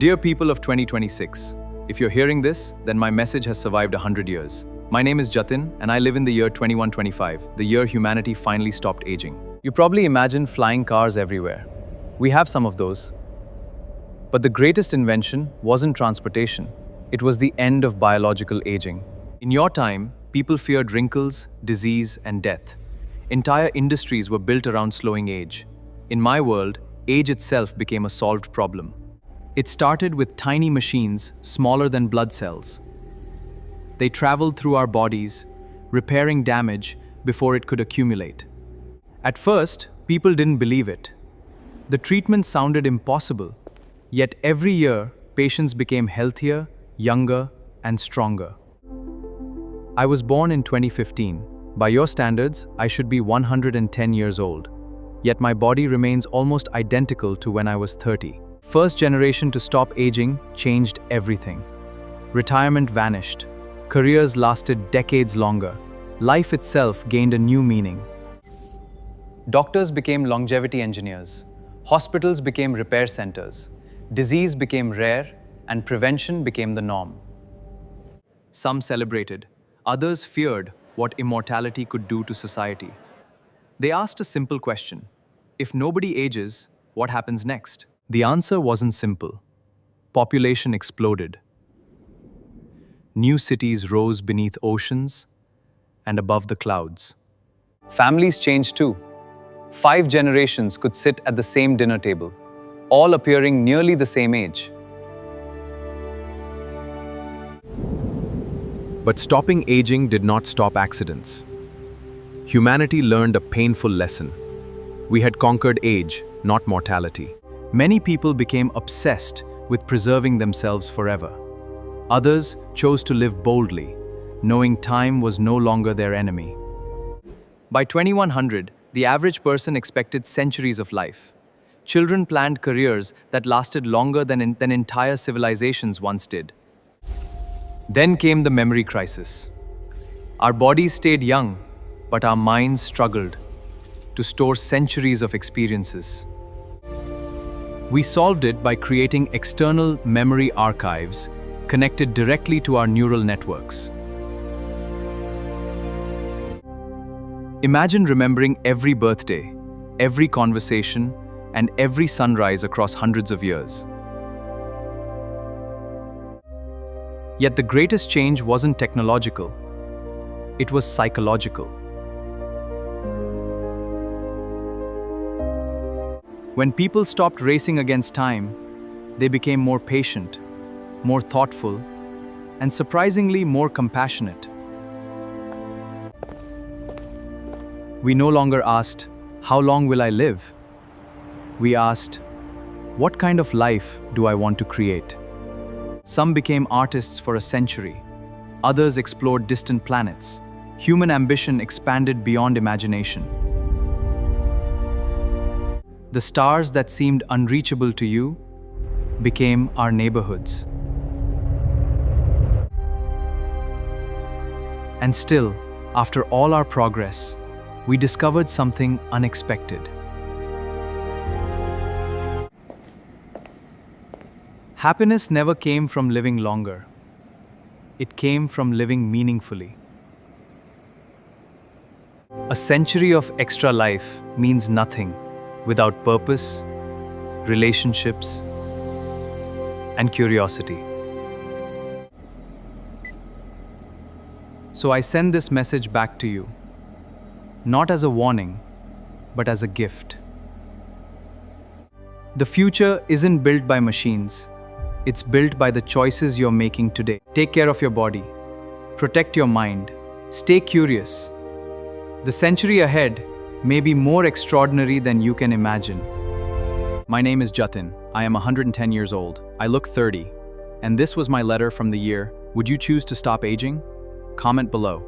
Dear people of 2026, if you're hearing this, then my message has survived 100 years. My name is Jatin, and I live in the year 2125, the year humanity finally stopped aging. You probably imagine flying cars everywhere. We have some of those. But the greatest invention wasn't transportation. It was the end of biological aging. In your time, people feared wrinkles, disease, and death. Entire industries were built around slowing age. In my world, age itself became a solved problem. It started with tiny machines smaller than blood cells. They traveled through our bodies, repairing damage before it could accumulate. At first, people didn't believe it. The treatment sounded impossible, yet every year, patients became healthier, younger, and stronger. I was born in 2015. By your standards, I should be 110 years old. Yet my body remains almost identical to when I was 30. First generation to stop aging changed everything. Retirement vanished. Careers lasted decades longer. Life itself gained a new meaning. Doctors became longevity engineers. Hospitals became repair centers. Disease became rare, and prevention became the norm. Some celebrated. Others feared what immortality could do to society. They asked a simple question. If nobody ages, what happens next? The answer wasn't simple. Population exploded. New cities rose beneath oceans and above the clouds. Families changed too. 5 generations could sit at the same dinner table, all appearing nearly the same age. But stopping aging did not stop accidents. Humanity learned a painful lesson. We had conquered age, not mortality. Many people became obsessed with preserving themselves forever. Others chose to live boldly, knowing time was no longer their enemy. By 2100, the average person expected centuries of life. Children planned careers that lasted longer than entire civilizations once did. Then came the memory crisis. Our bodies stayed young, but our minds struggled to store centuries of experiences. We solved it by creating external memory archives connected directly to our neural networks. Imagine remembering every birthday, every conversation, and every sunrise across hundreds of years. Yet the greatest change wasn't technological. It was psychological. When people stopped racing against time, they became more patient, more thoughtful, and surprisingly more compassionate. We no longer asked, "How long will I live?" We asked, "What kind of life do I want to create?" Some became artists for a century. Others explored distant planets. Human ambition expanded beyond imagination. The stars that seemed unreachable to you became our neighborhoods. And still, after all our progress, we discovered something unexpected. Happiness never came from living longer. It came from living meaningfully. A century of extra life means nothing without purpose, relationships, and curiosity. So I send this message back to you, not as a warning, but as a gift. The future isn't built by machines. It's built by the choices you're making today. Take care of your body. Protect your mind. Stay curious. The century ahead may be more extraordinary than you can imagine. My name is Jatin. I am 110 years old. I look 30. And this was my letter from the year, "Would you choose to stop aging?" Comment below.